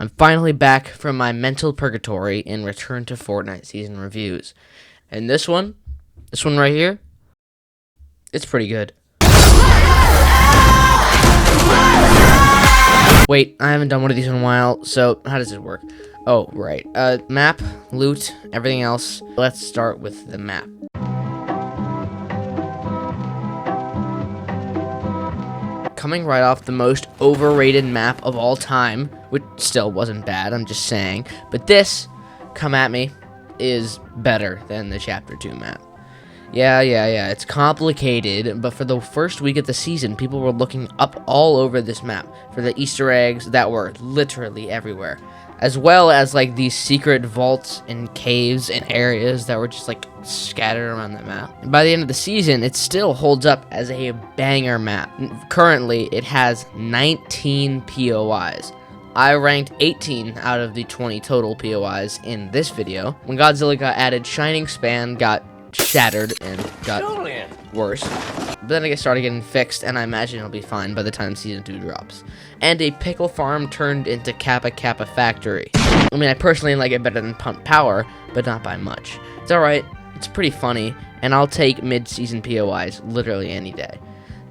I'm finally back from my mental purgatory and return to Fortnite season reviews. And this one right here, it's pretty good. Wait, I haven't done one of these in a while, so how does it work? Oh, right. Map, loot, everything else. Let's start with the map. Coming right off the most overrated map of all time, which still wasn't bad, I'm just saying. But this, come at me, is better than the Chapter 2 map. Yeah, it's complicated, but for the first week of the season, people were looking up all over this map for the Easter eggs that were literally everywhere, as well as like these secret vaults and caves and areas that were just like scattered around the map. And by the end of the season, it still holds up as a banger map. Currently, it has 19 POIs. I ranked 18 out of the 20 total POIs in this video. When Godzilla got added, Shining Span got shattered and got worse. But then it started getting fixed, and I imagine it'll be fine by the time Season 2 drops. And a pickle farm turned into Kappa Kappa Factory. I mean, I personally like it better than Pump Power, but not by much. It's alright, it's pretty funny, and I'll take mid-season POIs literally any day.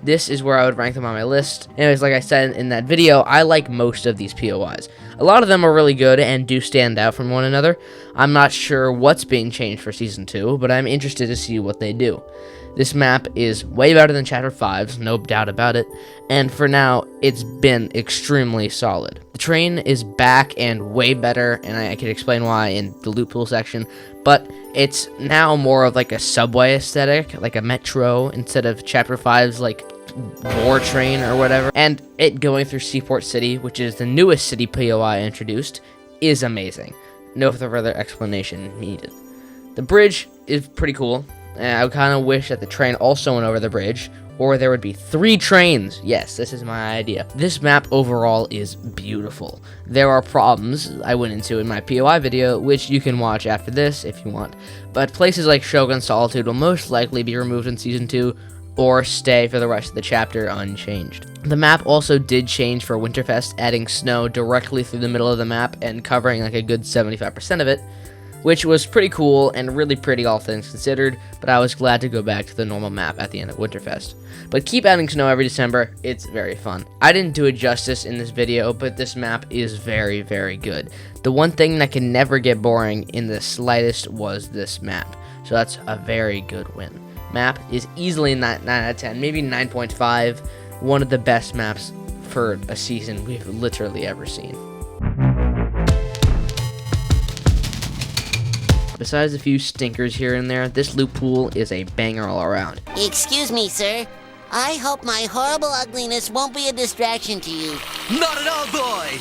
This is where I would rank them on my list. Anyways, like I said in that video, I like most of these POIs. A lot of them are really good and do stand out from one another. I'm not sure what's being changed for Season 2, but I'm interested to see what they do. This map is way better than Chapter 5's, no doubt about it, and for now, it's been extremely solid. The train is back and way better, and I can explain why in the loot pool section, but it's now more of like a subway aesthetic, like a metro, instead of Chapter 5's like war train or whatever. And it going through Seaport City, which is the newest city POI introduced, is amazing. No further explanation needed. The bridge is pretty cool. I kind of wish that the train also went over the bridge, or there would be 3 trains. Yes, this is my idea. This map overall is beautiful. There are problems I went into in my POI video, which you can watch after this if you want. But places like Shogun Solitude will most likely be removed in Season 2, or stay for the rest of the chapter unchanged. The map also did change for Winterfest, adding snow directly through the middle of the map and covering like a good 75% of it, which was pretty cool and really pretty all things considered, but I was glad to go back to the normal map at the end of Winterfest. But keep adding snow every December, it's very fun. I didn't do it justice in this video, but this map is very, very good. The one thing that can never get boring in the slightest was this map, so that's a very good win. Map is easily 9 out of 10, maybe 9.5, one of the best maps for a season we've literally ever seen. Besides a few stinkers here and there, this loot pool is a banger all around. Excuse me, sir. I hope my horrible ugliness won't be a distraction to you. Not at all, boy!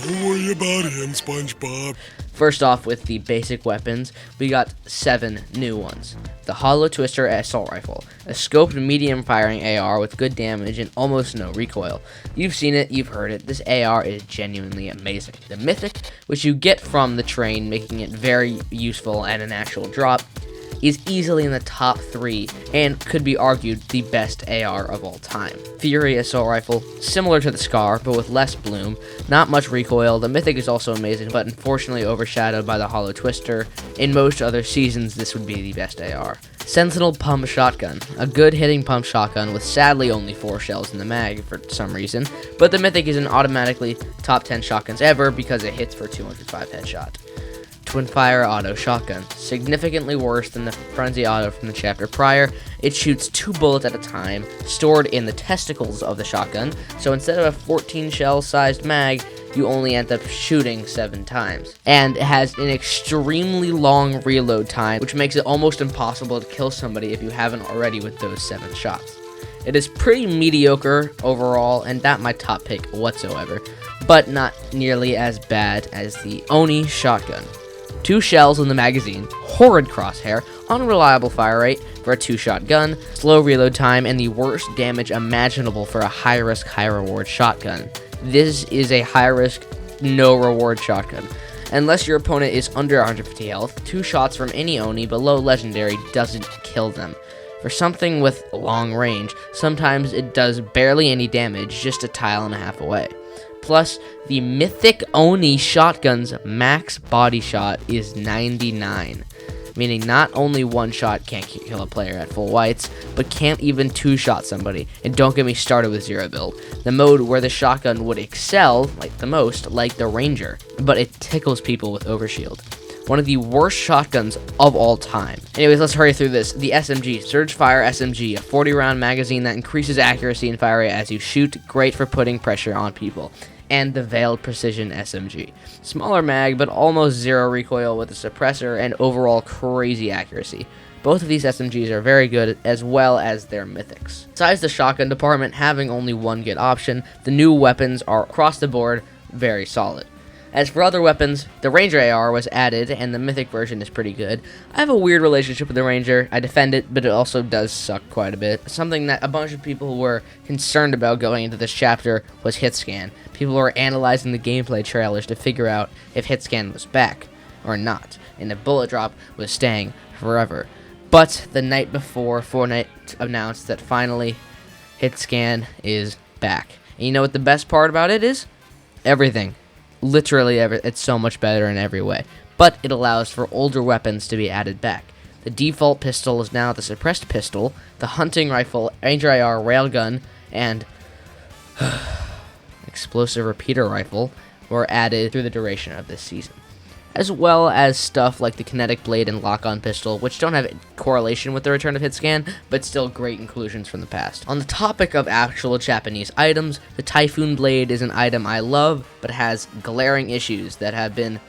Don't worry about him, SpongeBob. First off, with the basic weapons, we got 7 new ones. The Hollow Twister Assault Rifle, a scoped medium firing AR with good damage and almost no recoil. You've seen it, you've heard it, this AR is genuinely amazing. The Mythic, which you get from the train, making it very useful and an actual drop, is easily in the top 3 and could be argued the best AR of all time. Fury Assault Rifle, similar to the Scar, but with less bloom, not much recoil. The Mythic is also amazing, but unfortunately overshadowed by the Hollow Twister. In most other seasons, this would be the best AR. Sentinel Pump Shotgun, a good hitting pump shotgun with sadly only 4 shells in the mag for some reason, but the Mythic isn't automatically top 10 shotguns ever because it hits for 205 headshot. Twin-fire auto shotgun, significantly worse than the frenzy auto from the chapter prior. It shoots 2 bullets at a time, stored in the testicles of the shotgun, so instead of a 14 shell sized mag, you only end up shooting 7 times. And it has an extremely long reload time, which makes it almost impossible to kill somebody if you haven't already with those 7 shots. It is pretty mediocre overall, and not my top pick whatsoever, but not nearly as bad as the Oni shotgun. 2 shells in the magazine, horrid crosshair, unreliable fire rate for a 2-shot gun, slow reload time, and the worst damage imaginable for a high-risk, high-reward shotgun. This is a high-risk, no-reward shotgun. Unless your opponent is under 150 health, 2 shots from any Oni below legendary doesn't kill them. For something with long range, sometimes it does barely any damage just a tile and a half away. Plus, the Mythic Oni shotgun's max body shot is 99, meaning not only one shot can't kill a player at full whites, but can't even two-shot somebody. And don't get me started with zero build, the mode where the shotgun would excel like the most, like the Ranger, but it tickles people with overshield. One of the worst shotguns of all time. Anyways, let's hurry through this. The SMG, Surge Fire SMG, a 40-round magazine that increases accuracy and fire rate as you shoot, great for putting pressure on people. And the Veiled Precision SMG. Smaller mag, but almost zero recoil with a suppressor and overall crazy accuracy. Both of these SMGs are very good, as well as their mythics. Besides the shotgun department having only one good option, the new weapons are across the board very solid. As for other weapons, the Ranger AR was added, and the Mythic version is pretty good. I have a weird relationship with the Ranger. I defend it, but it also does suck quite a bit. Something that a bunch of people were concerned about going into this chapter was hitscan. People were analyzing the gameplay trailers to figure out if hitscan was back or not, and if bullet drop was staying forever. But the night before, Fortnite announced that finally hitscan is back. And you know what the best part about it is? Everything. Literally it's so much better in every way, but it allows for older weapons to be added back. The default pistol is now the suppressed pistol, the hunting rifle, Ranger AR railgun, and explosive repeater rifle were added through the duration of this season, as well as stuff like the kinetic blade and lock-on pistol, which don't have correlation with the return of hitscan, but still great inclusions from the past. On the topic of actual Japanese items, the Typhoon blade is an item I love, but has glaring issues that have been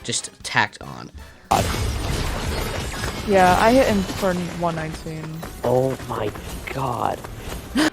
just tacked on. Yeah, I hit him for 119. Oh my god.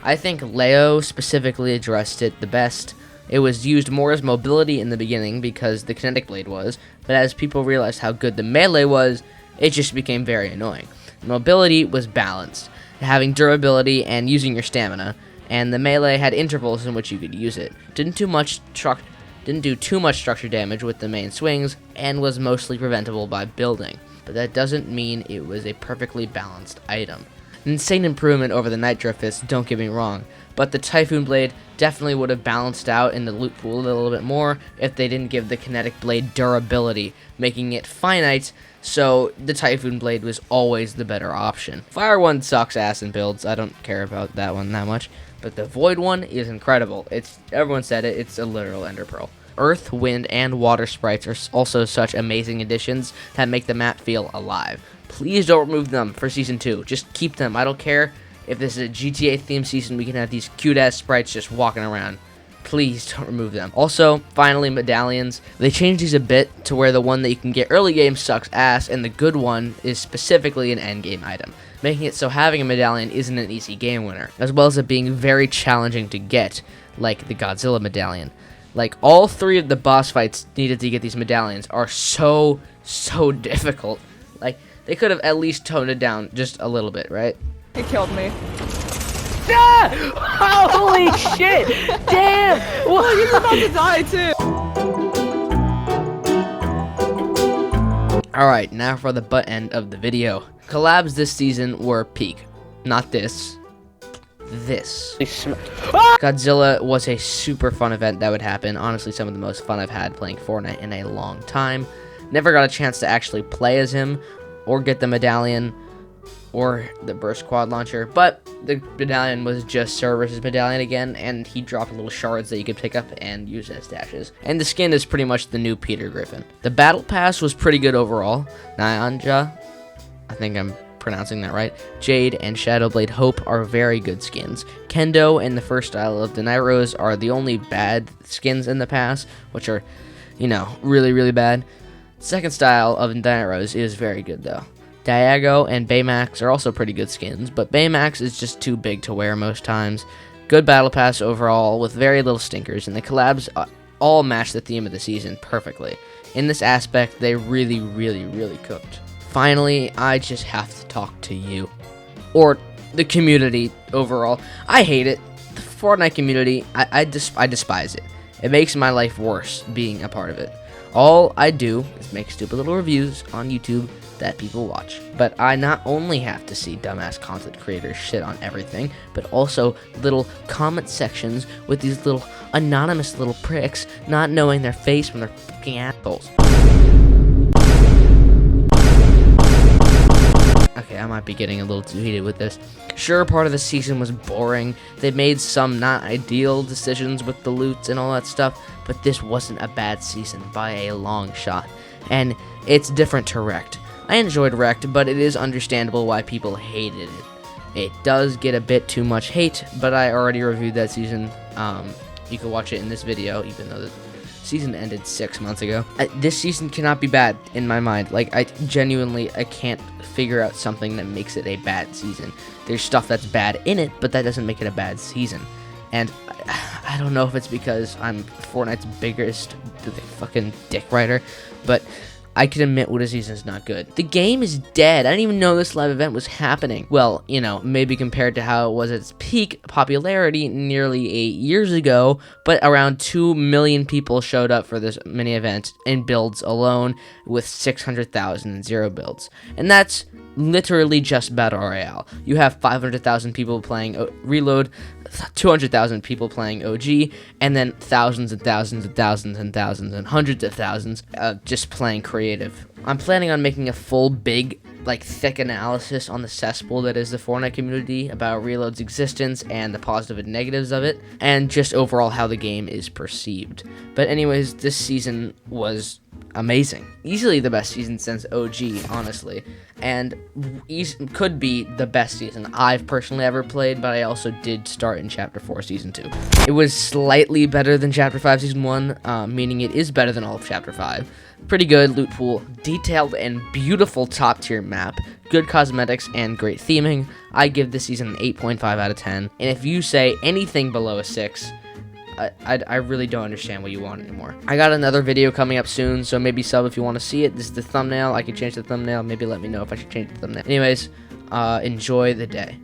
I think Leo specifically addressed it the best. It was used more as mobility in the beginning because the kinetic blade was, but as people realized how good the melee was, it just became very annoying. Mobility was balanced, having durability and using your stamina, and the melee had intervals in which you could use it. Didn't do too much structure damage with the main swings, and was mostly preventable by building, but that doesn't mean it was a perfectly balanced item. An insane improvement over the Nitro Fist, don't get me wrong, but the Typhoon Blade definitely would have balanced out in the loot pool a little bit more if they didn't give the Kinetic Blade durability, making it finite, so the Typhoon Blade was always the better option. Fire one sucks ass in builds, I don't care about that one that much, but the Void one is incredible. Everyone said it, it's a literal Ender Pearl. Earth, wind, and water sprites are also such amazing additions that make the map feel alive. Please don't remove them for Season 2. Just keep them. I don't care if this is a GTA themed season, we can have these cute-ass sprites just walking around. Please don't remove them. Also, finally, medallions. They changed these a bit to where the one that you can get early game sucks ass, and the good one is specifically an end game item, making it so having a medallion isn't an easy game winner, as well as it being very challenging to get, like the Godzilla medallion. Like, all three of the boss fights needed to get these medallions are so difficult. Like, they could have at least toned it down just a little bit, right? He killed me. Ah! Holy shit! Damn! Well, he's about to die too. Alright, now for the butt end of the video. Collabs this season were peak. Not this. This. Godzilla was a super fun event that would happen. Honestly, some of the most fun I've had playing Fortnite in a long time. Never got a chance to actually play as him, or get the medallion, or the burst quad launcher, but the medallion was just Sir versus medallion again, and he dropped little shards that you could pick up and use as dashes. And the skin is pretty much the new Peter Griffin. The battle pass was pretty good overall. Nyanja, I think I'm pronouncing that right, Jade, and Shadowblade Hope are very good skins. Kendo and the first style of the Nitros are the only bad skins in the pass, which are, you know, really bad. Second style of Nitros is very good though. Diago and Baymax are also pretty good skins, but Baymax is just too big to wear most times. Good battle pass overall with very little stinkers, and the collabs all match the theme of the season perfectly. In this aspect, they really cooked. Finally, I just have to talk to you, or the community overall. I hate it. The Fortnite community, I despise it. It makes my life worse being a part of it. All I do is make stupid little reviews on YouTube that people watch. But I not only have to see dumbass content creators shit on everything, but also little comment sections with these little anonymous little pricks not knowing their face when they're fucking assholes. Okay, I might be getting a little too heated with this. Sure, part of the season was boring. They made some not ideal decisions with the loots and all that stuff, but this wasn't a bad season by a long shot. And it's different to Wrecked. I enjoyed Wrecked, but it is understandable why people hated it. It does get a bit too much hate, but I already reviewed that season. You can watch it in this video, even though the season ended 6 months ago. This season cannot be bad in my mind. Like, I can't figure out something that makes it a bad season. There's stuff that's bad in it, but that doesn't make it a bad season. And I don't know if it's because I'm Fortnite's biggest fucking dick writer, but I can admit when a season is not good. The game is dead. I didn't even know this live event was happening. Well, you know, maybe compared to how it was at its peak popularity nearly 8 years ago, but around 2 million people showed up for this mini event in builds alone, with 600,000 in 0 builds. And that's literally just Battle Royale. You have 500,000 people playing Reload, 200,000 people playing OG, and then thousands and thousands and thousands and thousands and hundreds of thousands just playing creative. I'm planning on making a full, big, thick analysis on the cesspool that is the Fortnite community about Reload's existence and the positive and negatives of it, and just overall how the game is perceived. But anyways, this season was amazing. Easily the best season since OG, honestly, and could be the best season I've personally ever played, but I also did start in Chapter 4 Season 2. It was slightly better than Chapter 5 Season 1, meaning it is better than all of Chapter 5. Pretty good loot pool, detailed and beautiful top tier map, good cosmetics, and great theming. I give this season an 8.5 out of 10, and if you say anything below a 6, I really don't understand what you want anymore. I got another video coming up soon, so maybe sub if you want to see it. This is the thumbnail. I can change the thumbnail. Maybe let me know if I should change the thumbnail. Anyways, enjoy the day.